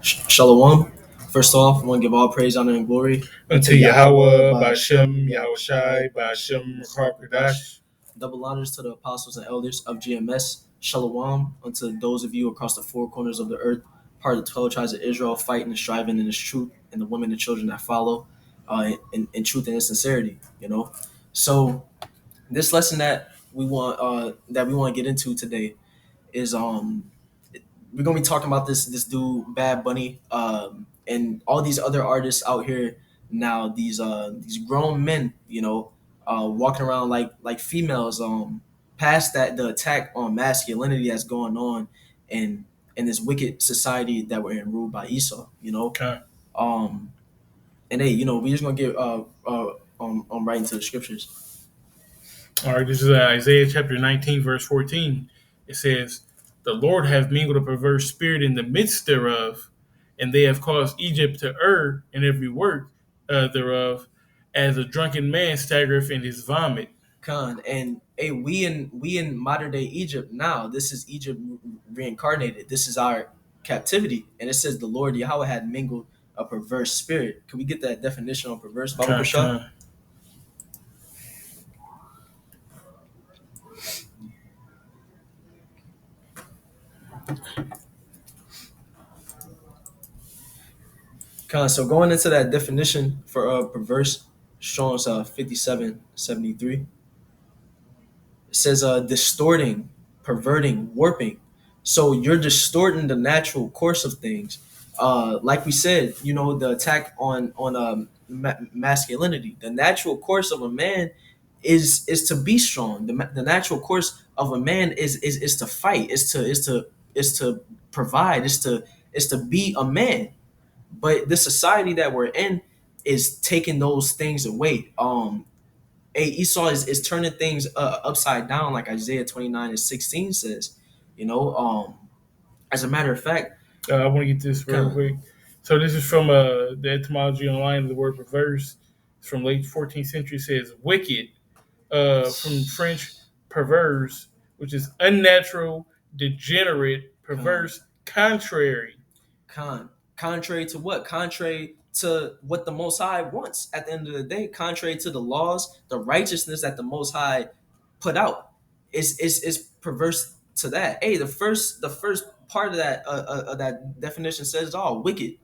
Shalom. First off, I want to give all praise, honor, and glory unto Yahweh, Bashem, Yahushai, Bashem, Rakwadash. Double honors to the apostles and elders of GMS. Shalom unto those of you across the four corners of the earth, part of the 12 tribes of Israel, fighting and striving in this truth, and the women and children that follow in truth and in sincerity. So this lesson that we want to get into today is we're gonna be talking about this dude Bad Bunny, and all these other artists out here now. These grown men, walking around like females. Past that, the attack on masculinity that's going on in this wicked society that we're in, ruled by Esau. Okay. Um, and hey, we just gonna get right into the scriptures. All right, this is Isaiah chapter 19, verse 14. It says, "The Lord hath mingled a perverse spirit in the midst thereof, and they have caused Egypt to err in every work thereof, as a drunken man staggereth in his vomit." Khan, and hey, we in modern day Egypt now. This is Egypt reincarnated. This is our captivity, and it says the Lord Yahweh had mingled a perverse spirit. Can we get that definition on perverse, Baba Con, Kushal? con. Khan. So going into that definition for perverse, Strong's 5773. It says distorting, perverting, warping. So you're distorting the natural course of things. Like we said, the attack on masculinity. The natural course of a man is to be strong. The natural course of a man is to fight. Is to provide. Is to be a man. But the society that we're in is taking those things away. Esau is turning things upside down, like Isaiah 29:16 says. As a matter of fact, I want to get this real quick. So this is from the etymology online of the word perverse. It's from late 14th century. It says wicked, from French perverse, which is unnatural, degenerate, perverse, contrary. Contrary to what? Contrary to what the Most High wants at the end of the day. Contrary to the laws, the righteousness that the Most High put out is perverse to that. Hey, the first part of that definition says it all. Wicked.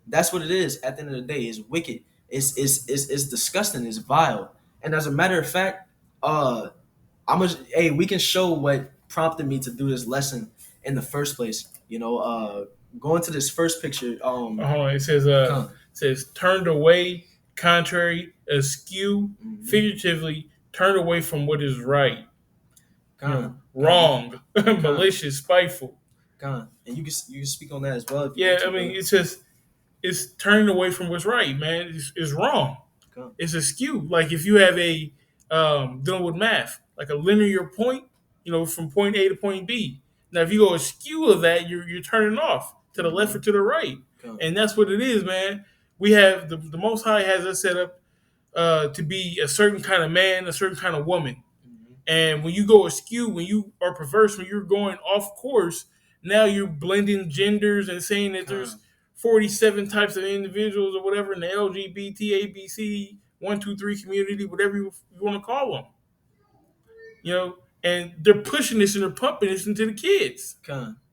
That's what it is at the end of the day. It's wicked. It's disgusting. It's vile. And as a matter of fact, we can show what prompted me to do this lesson in the first place. Going to this first picture. Hold on. It says turned away, contrary, askew, figuratively turned away from what is right. Wrong, malicious, spiteful. And you can speak on that as well. Yeah, I mean, it's turning away from what's right, man. It's wrong. It's askew. Like if you have a dealing with math, like a linear point, from point A to point B. Now, if you go askew of that, you're turning off to the left or to the right, and that's what it is, man. We have the Most High has us set up to be a certain kind of man, a certain kind of woman. And when you go askew, when you are perverse, when you're going off course, now you're blending genders and saying that there's 47 types of individuals or whatever in the LGBT, ABC, 1, 2, 3 community, whatever you want to call them. And they're pushing this and they're pumping this into the kids.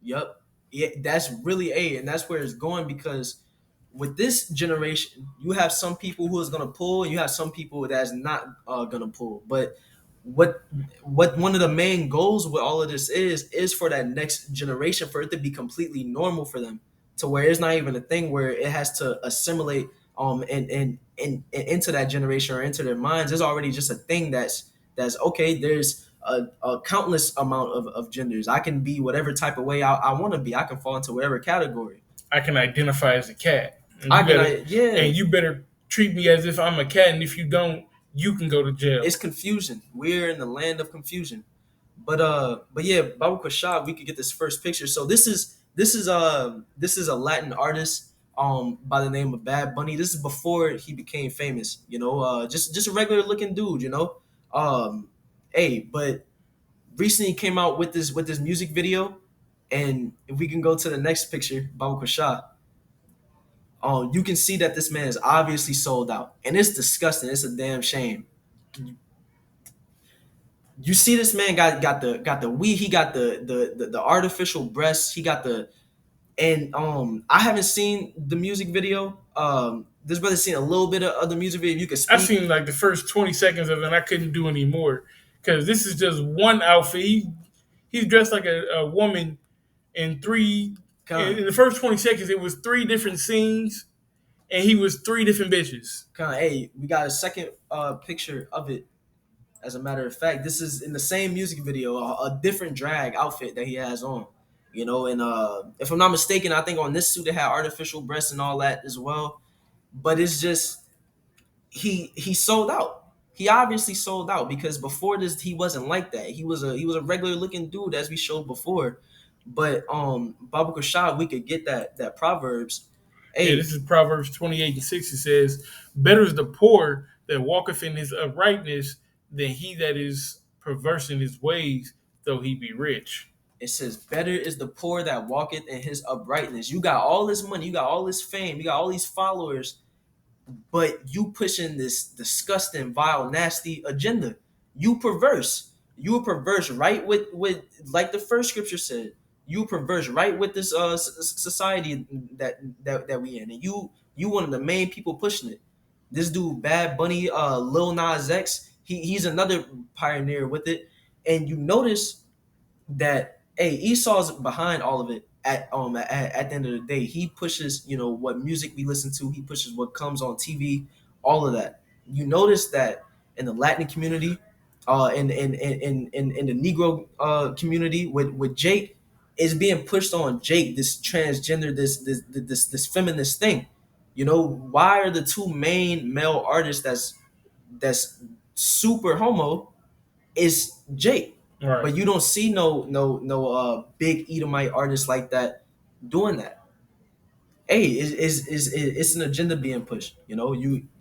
Yep. Yeah, that's really and that's where it's going, because with this generation, you have some people who is gonna pull, and you have some people that's not gonna pull. But what one of the main goals with all of this is for that next generation, for it to be completely normal for them, to where it's not even a thing where it has to assimilate and into that generation or into their minds. It's already just a thing that's okay. There's a countless amount of genders. I can be whatever type of way I want to be. I can fall into whatever category. I can identify as a cat. And you better treat me as if I'm a cat, and if you don't, you can go to jail. It's confusion. We're in the land of confusion. But yeah, Babu Kashab, we could get this first picture. So this is a Latin artist by the name of Bad Bunny. This is before he became famous. Just a regular looking dude. But recently came out with this music video, and if we can go to the next picture, Babu Kashab. You can see that this man is obviously sold out, and it's disgusting. It's a damn shame. You see, this man got the weed. He got the artificial breasts. He got the and I haven't seen the music video. This brother seen a little bit of the music video. You could I speak. seen like the first 20 seconds of it, and I couldn't do any more because this is just one outfit. He's dressed like a woman in three. Con, In the first 20 seconds, it was three different scenes, and he was three different bitches. hey, we got a second picture of it. As a matter of fact, this is in the same music video, a different drag outfit that he has on. And if I'm not mistaken, I think on this suit it had artificial breasts and all that as well. But it's just he sold out. He obviously sold out because before this he wasn't like that. He was a regular looking dude as we showed before. But Baba Kashab, we could get that Proverbs. Yeah, Hey, this is Proverbs 28:6. It says, "Better is the poor that walketh in his uprightness than he that is perverse in his ways, though he be rich." it says, better is the poor that walketh in his uprightness. You got all this money, you got all this fame, you got all these followers, but you pushing this disgusting, vile, nasty agenda. You perverse. You perverse right with like the first scripture said. You perverse right with this society that we in, and you one of the main people pushing it. This dude, Bad Bunny, Lil Nas X, he's another pioneer with it, and you notice that hey, Esau's behind all of it. At the end of the day, he pushes what music we listen to. He pushes what comes on TV, all of that. You notice that in the Latin community, in the Negro community with Jake, is being pushed on Jake, this transgender, this feminist thing. Why are the two main male artists that's super homo is Jake. All right. But you don't see no big Edomite artists like that doing that. Hey, it's an agenda being pushed. You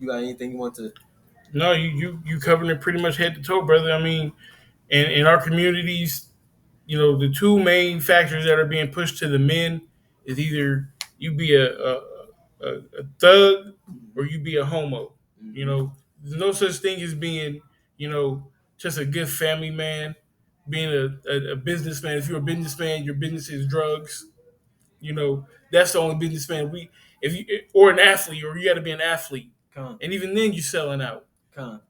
got anything you want to? No, you covering it pretty much head to toe, brother. I mean, in our communities, the two main factors that are being pushed to the men is either you be a thug or you be a homo. Mm-hmm. There's no such thing as being, you know, just a good family man, being a businessman. If you're a businessman, your business is drugs. That's the only businessman if you or an athlete, or you got to be an athlete, Come, and even then you're selling out. come.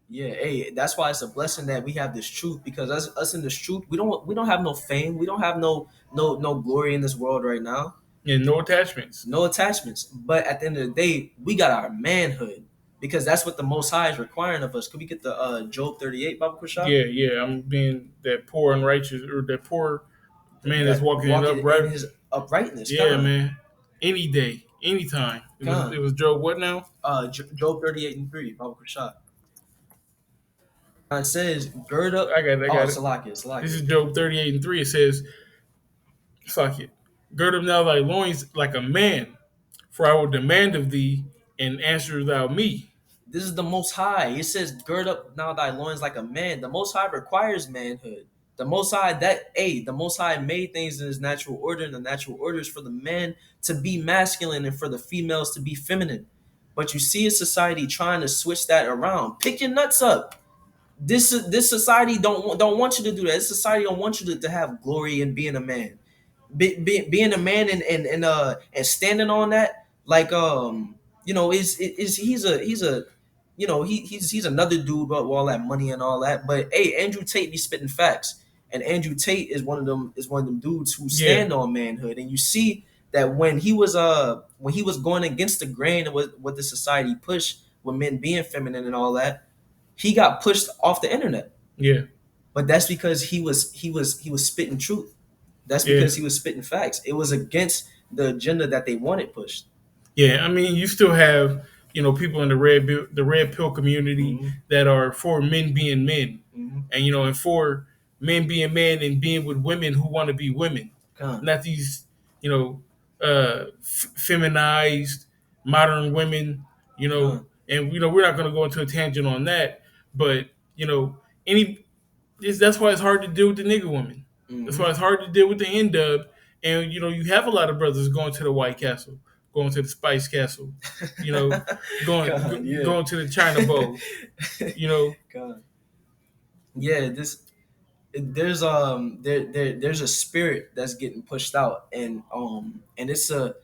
Yeah, hey, that's why it's a blessing that we have this truth because us in this truth, we don't have no fame, we don't have no glory in this world right now, And no attachments. no attachments. But at the end of the day, we got our manhood because that's what the Most High is requiring of us. Could we get the Job 38, Baba Kushab? Yeah, yeah. I'm being that poor unrighteous, or that poor man that's That walking in walking in upright. his uprightness. Yeah, Come, man. Any day, anytime. It come. was Job. What now? Job 38:3, Baba Kushab. It says, gird I up. got it. I Oh, got it. Salakia, This Salakia. is Job 38:3. It says, "Fuck it, gird up now thy loins like a man, for I will demand of thee, and answer thou me." This is the Most High. It says, gird up now thy loins like a man. The Most High requires manhood. The Most High made things in his natural order, and the natural order is for the man to be masculine and for the females to be feminine. But you see a society trying to switch that around. Pick your nuts up. This society don't want you to do that. This society don't want you to have glory in being a man. Being a man and standing on that like is he's a he's another dude with all that money and all that. But hey, Andrew Tate be spitting facts, and Andrew Tate is one of them dudes who Yeah, stand on manhood. And you see that when he was going against the grain of what the society pushed with men being feminine and all that, he got pushed off the internet. yeah, But that's because he was spitting truth. That's yeah, because he was spitting facts. It was against the agenda that they wanted pushed. yeah. I mean, you still have people in the red pill community Mm-hmm. that are for men being men, Mm-hmm. and and for men being men and being with women who want to be women, Con, not these feminized modern women. con. And we're not going to go into a tangent on that, but any that's why it's hard to deal with the nigga woman. That's Mm-hmm. why it's hard to deal with the N dub. And you have a lot of brothers going to the White Castle. going to the Spice Castle, you know, God, yeah. going to the China Bowl, you know. God, yeah. There's a spirit that's getting pushed out, and it's a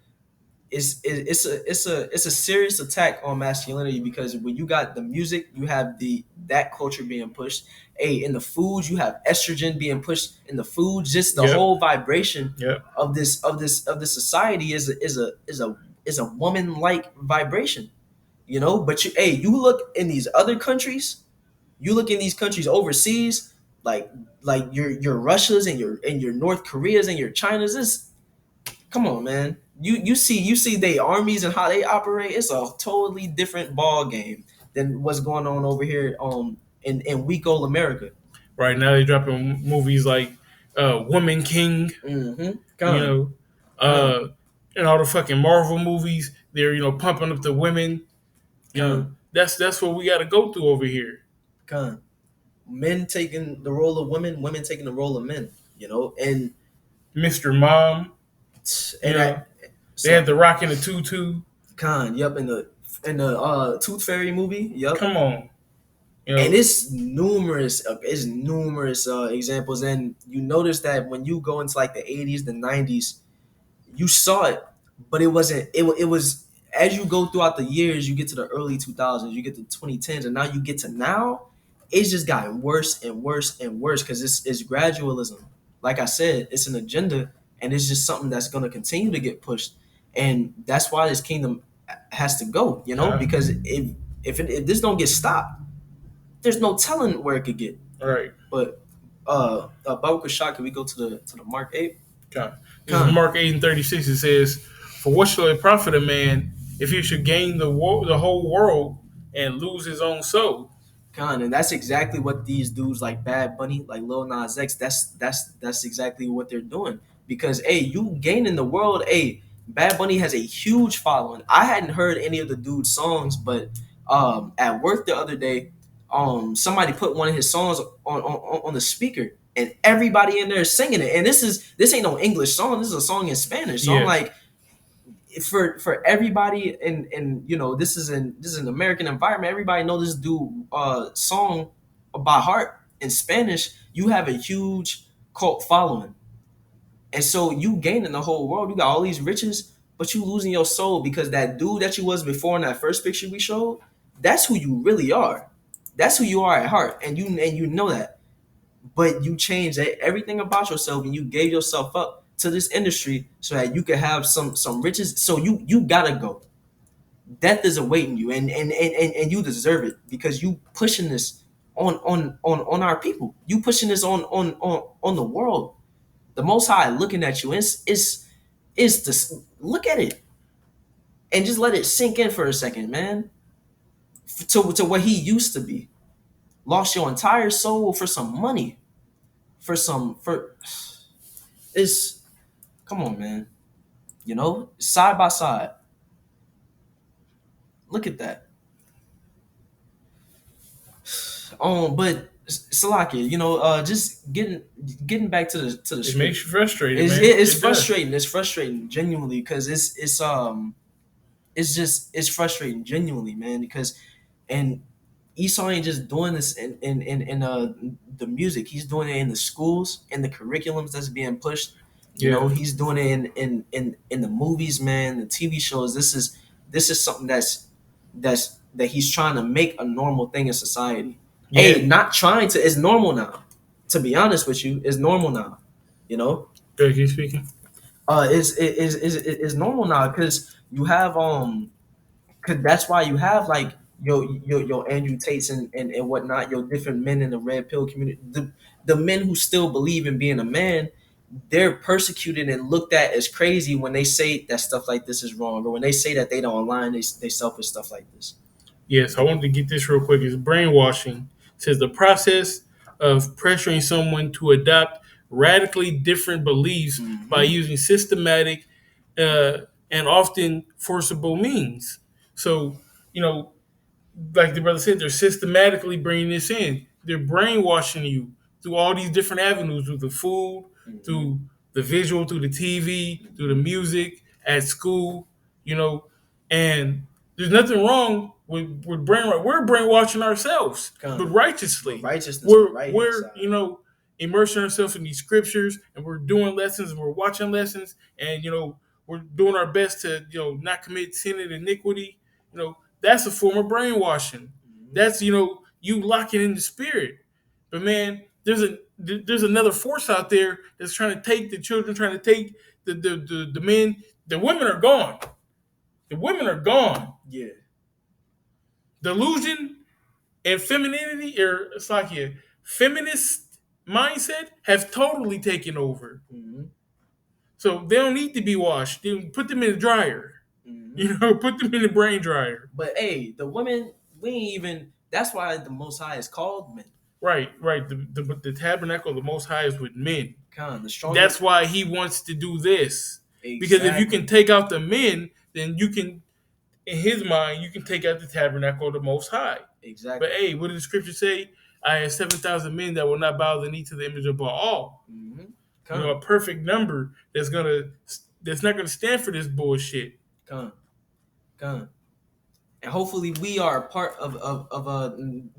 serious attack on masculinity, because when you got the music, you have that culture being pushed. Hey, in the foods, you have estrogen being pushed in the foods. Just the Yep, whole vibration yep. of this society is a woman like vibration, But you look in these other countries, you look in these countries overseas, like your Russias and your North Koreas and your Chinas. Come on, man. You see they armies and how they operate. It's a totally different ball game than what's going on over here in weak old America. Right now they're dropping movies like Woman King, Mm-hmm. you Con, know, con, uh, and all the fucking Marvel movies. They're pumping up the women. con, That's what we got to go through over here. con. Men taking the role of women, women taking the role of men. And Mr. Mom, you and know, that they had so the Rock in the Tutu. con. Yep, in the Tooth Fairy movie. Yep. Come on, you And know, it's numerous examples, and you notice that when you go into like the 80s, the 90s, you saw it, but it wasn't. It was as you go throughout the years, you get to the early 2000s, you get to 2010s, and now you get to now. It's just gotten worse and worse and worse because it's gradualism. Like I said, it's an agenda, and it's just something that's going to continue to get pushed, and that's why this kingdom has to go. uh, Because if this don't get stopped, there's no telling where it could get. all right. But Baruch Shah, can we go to the Mark 8? Okay. This is Con. Mark 8:36. It says, "For what shall it profit a man if he should gain the whole world and lose his own soul?" And that's exactly what these dudes like Bad Bunny, like Lil Nas X, that's exactly what they're doing. Because you gaining the world. Bad Bunny has a huge following. I hadn't heard any of the dude's songs, but at work the other day, somebody put one of his songs on the speaker, and everybody in there is singing it. And this ain't no English song. This is a song in Spanish. So I'm Yeah, like, for everybody, and this is an American environment. Everybody know this dude song by heart in Spanish. You have a huge cult following, and so you gaining the whole world. You got all these riches, but you losing your soul because that dude that you was before in that first picture we showed. That's who you really are. That's who you are at heart, and you know that. But you changed everything about yourself, and you gave yourself up to this industry so that you could have some riches. So you gotta go. Death is awaiting you, and you deserve it because you pushing this on our people. You pushing this on the world. The Most High looking at you. Is this, look at it and just let it sink in for a second, man. To what he used to be. Lost your entire soul for some money. For it's come on, man. Side by side. Look at that. But Salakia, just getting back to the it makes script. you frustrated, It's, man. it's It does. frustrating. It's frustrating genuinely because it's frustrating genuinely, man. Because and Esau ain't just doing this in the music. He's doing it in the schools, in the curriculums that's being pushed. Yeah, He's doing it in the movies, man, the TV shows. This is something that he's trying to make a normal thing in society. yeah. Not trying to. It's normal now. To be honest with you, it's normal now. You know, Greg, you speaking? it's normal now because you have because that's why you have like your Andrew Tates and whatnot, your different men in the red pill community, the men who still believe in being a man. They're persecuted and looked at as crazy when they say that stuff like this is wrong, or when they say that they don't align they selfish stuff like this. Yes, I wanted to get this real quick. It's brainwashing. It says the process of pressuring someone to adopt radically different beliefs by Mm-hmm. using systematic and often forcible means. So, you know, like the brother said, they're systematically bringing this in. They're brainwashing you through all these different avenues, through the food, Mm-hmm. through the visual, through the TV, through the music, at school. you know, and there's nothing wrong with brain. We're brainwashing ourselves, but Con. But righteously. righteousness on the We're right hand we're side. you know immersing ourselves in these scriptures, and we're doing lessons, and we're watching lessons, and we're doing our best to not commit sin and iniquity. That's a form of brainwashing. Hmm. That's you locking in the spirit. But man, there's another force out there that's trying to take the children, trying to take the men. The women are gone. The women are gone. Yeah. Delusion and femininity, or it's like a feminist mindset, have totally taken over. Hmm. So they don't need to be washed. They put them in the dryer. Hmm. Put them in the brain dryer. But hey, the women, we ain't even. That's why the Most High is called men. Right, right. The tabernacle of the Most High is with men. Con, the stronger. That's why he wants to do this. Because if you can Exactly. take out the men, then you can, in his mind, you can take out the tabernacle of the Most High. But Exactly. hey, what did the scripture say? I have 7,000 men that will not bow the knee to the image of Baal. Hmm. A Con, perfect number that's not gonna stand for this bullshit. con, con. And hopefully we are a part of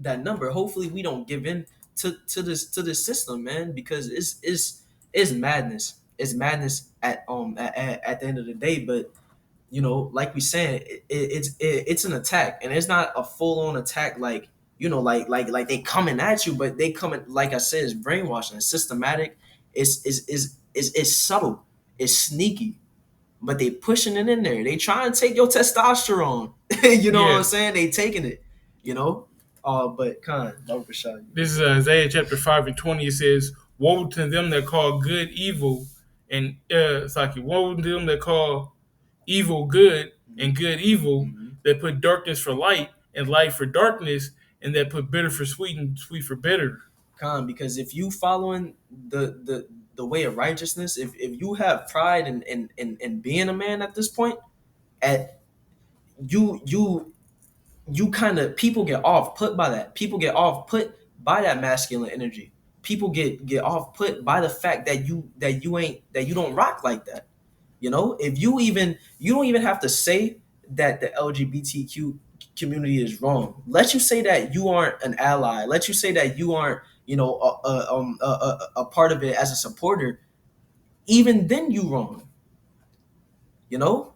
that number. Hopefully we don't give in to this system, man, because it's madness. It's madness at the end of the day. But like we saying, it's an attack, and it's not a full on attack like like they coming at you, but they coming, like I said, it's brainwashing. It's systematic. It's subtle. It's sneaky, but they pushing it in there. They trying to take your testosterone. You know what I'm Yeah, saying? They taking it. You know. But Khan, Baruch Rashad, you this can is get it. Isaiah chapter 5:20. It says, "Woe to them that call good evil, and it's like woe to them that call evil good and good evil, Mm-hmm. that put darkness for light and light for darkness, and that put bitter for sweet and sweet for bitter." Khan, because if you following the way of righteousness, if you have pride in being a man at this point, at you kind of, people get off put by that. People get off put by that masculine energy. People get off put by the fact that you don't rock like that. If you don't even have to say that the LGBTQ community is wrong. Let you say that you aren't an ally. Let you say that you aren't a part of it as a supporter. Even then, you wrong. You know.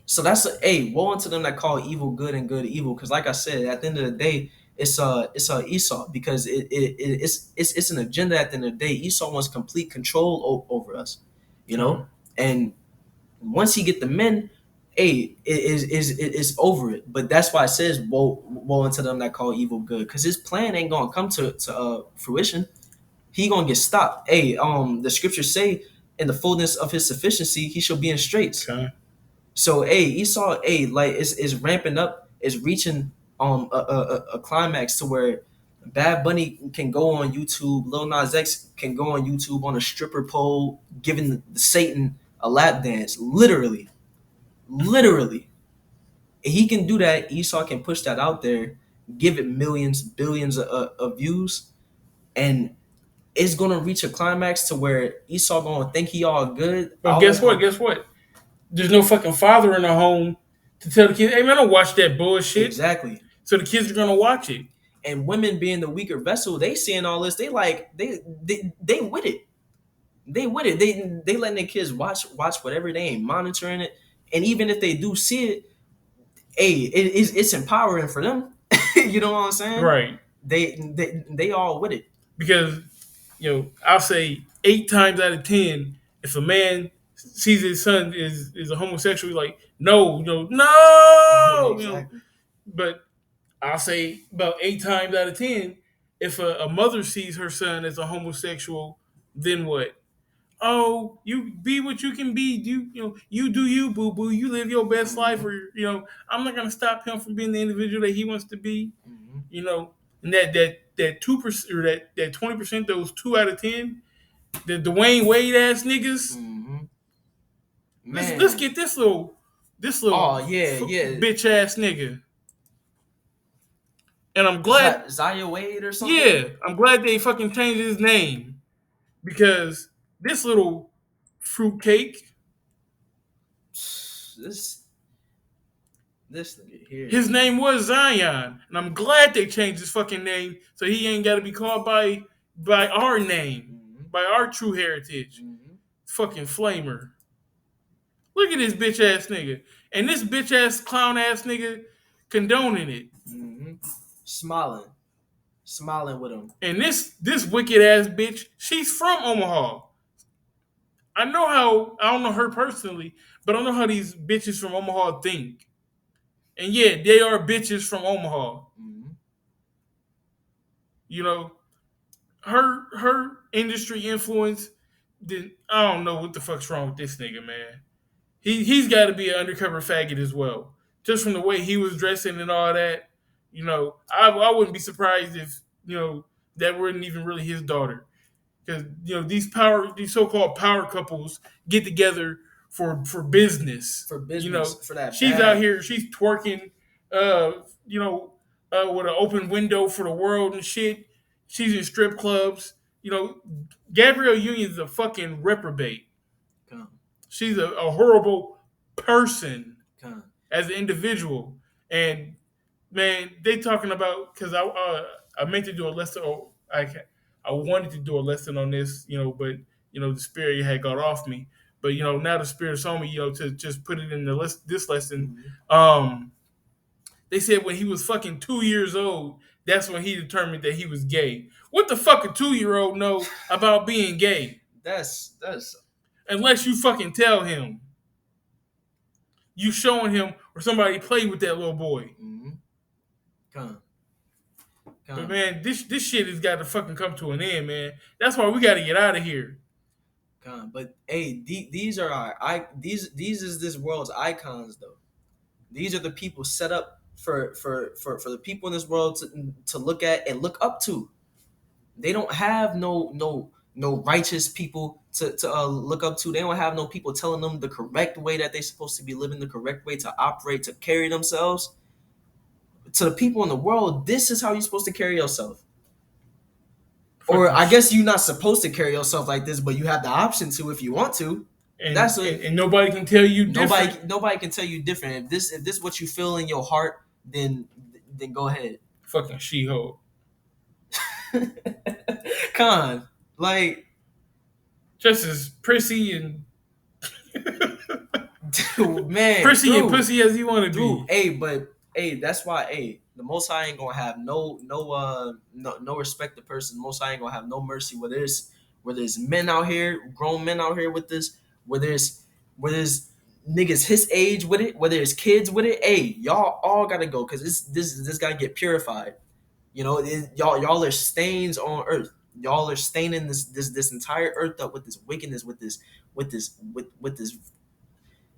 So that's woe unto them that call evil good and good evil. Because like I said, at the end of the day, it's Esau, because it's an agenda. At the end of the day, Esau wants complete control over us. You Con, know, and once he get the men, is over it. But that's why it says woe unto them that call evil good, because his plan ain't gonna come to fruition. He gonna get stopped. The scriptures say, in the fullness of his sufficiency, he shall be in straits. con. So Esau, like is ramping up, is reaching a climax to where Bad Bunny can go on YouTube, Lil Nas X can go on YouTube on a stripper pole, giving the Satan a lap dance, literally, literally. If he can do that, Esau can push that out there, give it millions, billions of views, and it's gonna reach a climax to where Esau gonna think he all good. But All guess that's what? gonna Guess what? There's no fucking father in the home to tell the kids, "Hey man, don't watch that bullshit." exactly. So the kids are gonna watch it. And women being the weaker vessel, they seeing all this, they like they with it. They with it. They letting their kids watch whatever, they ain't monitoring it. And even if they do see it, it's empowering for them. You know what I'm saying? Right. They all with it. Because I'll say 8 times out of 10, if a man sees his son is a homosexual, he's like, no, no, Exactly. But I'll say about 8 times out of 10, if a mother sees her son as a homosexual, then what? Oh, you be what you can be. You do you, boo boo. You live your best life, Hmm. or I'm not gonna stop him from being the individual that he wants to be. Hmm. You know, and that 2% or that 20%, those 2 out of 10, the Dwayne Wade ass niggas. Hmm. Let's Man. get this little Oh yeah, yeah. bitch ass nigga. And I'm glad, Zaya Wade or something. yeah, I'm glad they fucking changed his name because this little fruitcake. This. This nigga here. His name was Zion, and I'm glad they changed his fucking name so he ain't got to be called by our name, Mm-hmm. by our true heritage. Mm-hmm. Fucking flamer. Look at this bitch ass nigga, and this bitch ass clown ass nigga condoning it. Mm-hmm. Smiling, smiling with him. And this wicked ass bitch, she's from Omaha. I don't know her personally, but I know how these bitches from Omaha think. And yeah, they are bitches from Omaha. Mm-hmm. You know, her industry influence. Then I don't know what the fuck's wrong with this nigga, man. He's got to be an undercover faggot as well. Just from the way he was dressing and all that. I wouldn't be surprised if that wasn't even really his daughter, because these so-called power couples get together for business. For business, for that She's out bag. here, she's twerking, uh, with an open window for the world and shit. She's in strip clubs. Gabrielle Union is a fucking reprobate. Come, She's a horrible person come. as an individual. And man, they talking about, because I meant to do a lesson. I wanted to do a lesson on this, but the spirit had got off me. But now the spirit's on me, to just put it in this lesson. Mm-hmm. They said when he was fucking 2 years old, that's when he determined that he was gay. What the fuck a 2 year old know about being gay? That's Unless you fucking tell him, you showing him, or somebody played with that little boy. mm-hmm. Come, But come, man, this shit has got to fucking come to an end, man. That's why we got to get out of here. come. But hey, these are these is this world's icons though. These are the people set up for the people in this world to look at and look up to. They don't have no righteous people to look up to. They don't have no people telling them the correct way that they're supposed to be living, the correct way to operate, to carry themselves. To the people in the world, this is how you're supposed to carry yourself. Or Fucking I guess you're not supposed to carry yourself like this, but you have the option to if you want to. and, That's and what and nobody can tell you different. nobody can tell you different. If this is what you feel in your heart, then go ahead. Fucking She-Hulk. Con, like, Just as prissy and dude, man, prissy and dude, pussy as you want to dude. be. Hey, but hey, that's why. Hey, the Most High ain't gonna have no respect to person. The Most High ain't gonna have no mercy. Where there's men out here, grown men out here with this, where there's niggas his age with it, where there's kids with it. Hey, y'all all gotta go because this gotta get purified. Y'all are stains on earth. Y'all are staining this entire earth up with this wickedness, with this.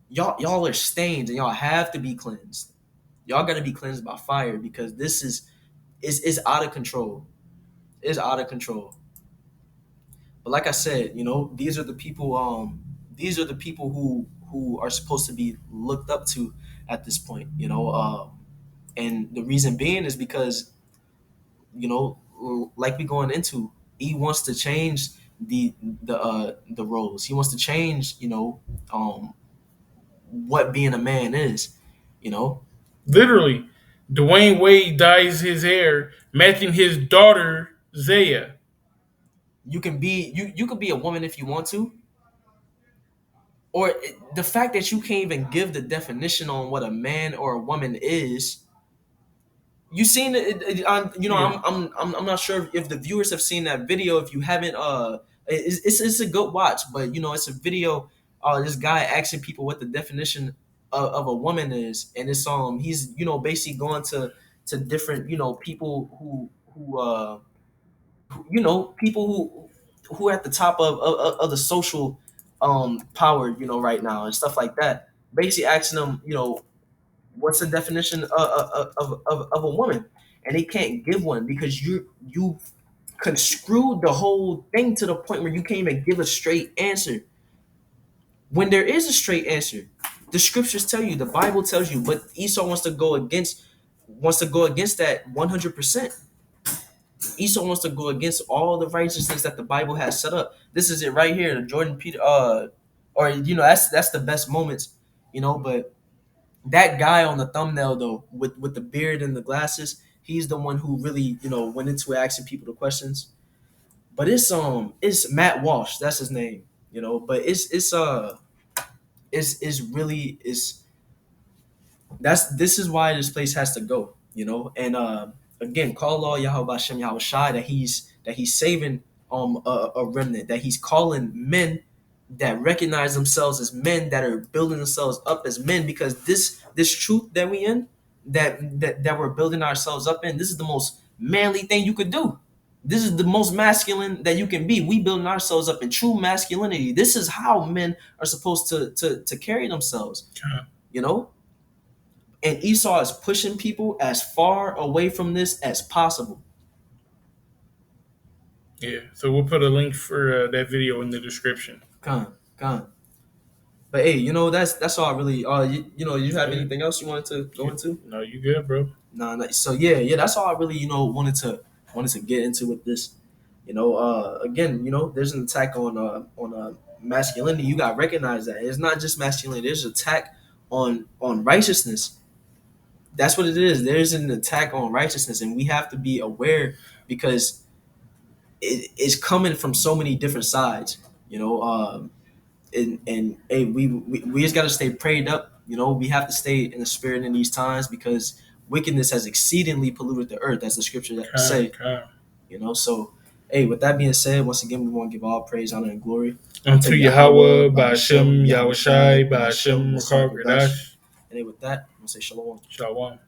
Y'all are stains, and y'all have to be cleansed. Y'all got to be cleansed by fire because this is out of control. It's out of control. But like I said, these are the people. These are the people who are supposed to be looked up to at this point. And the reason being is because you know, like we going into, he wants to change the roles. He wants to change, um, what being a man is. You know, Literally, Dwayne Wade dyes his hair, matching his daughter Zaya. you could be a woman if you want to, or the fact that you can't even give the definition on what a man or a woman is. You seen it, Yeah, I'm not sure if the viewers have seen that video. If you haven't, it's a good watch, but it's a video. This guy asking people what the definition of a woman is, and it's he's basically going to different people people who are at the top of the social power right now and stuff like that. Basically asking them what's the definition of a woman, and they can't give one because you construed the whole thing to the point where you can't even give a straight answer when there is a straight answer. The scriptures tell you, the Bible tells you, but Esau wants to go against that 100%. Esau wants to go against all the righteousness that the Bible has set up. This is it right here, the Jordan Peter or that's the best moments, but That guy on the thumbnail though, with the beard and the glasses, he's the one who really, went into asking people the questions. But it's Matt Walsh, that's his name, but it's really it's that's this is why this place has to go, and again, call all Yahweh Hashem Yahweh Shai that he's saving a remnant, that he's calling men that recognize themselves as men, that are building themselves up as men, because this truth that we in, that we're building ourselves up in, this is the most manly thing you could do. This is the most masculine that you can be. We building ourselves up in true masculinity. This is how men are supposed to carry themselves, you know and Esau is pushing people as far away from this as possible. Yeah. So we'll put a link for that video in the description. Con. But hey, that's all I really. You have Yeah. anything else you wanted to go into? No, you good, bro. Nah. So yeah, that's all I really wanted to get into with this. Again, there's an attack on masculinity. You got to recognize that it's not just masculinity. There's an attack on righteousness. That's what it is. There's an attack on righteousness, and we have to be aware, because it's coming from so many different sides. And hey, we just got to stay prayed up. We have to stay in the spirit in these times, because wickedness has exceedingly polluted the earth, as the scripture that say. So hey, with that being said, once again, we want to give all praise, honor, and glory unto Yahweh, Ba'ashem, Yahushai, Ba'ashem, Makar, and hey, with that, I'm gonna say shalom. Shalom.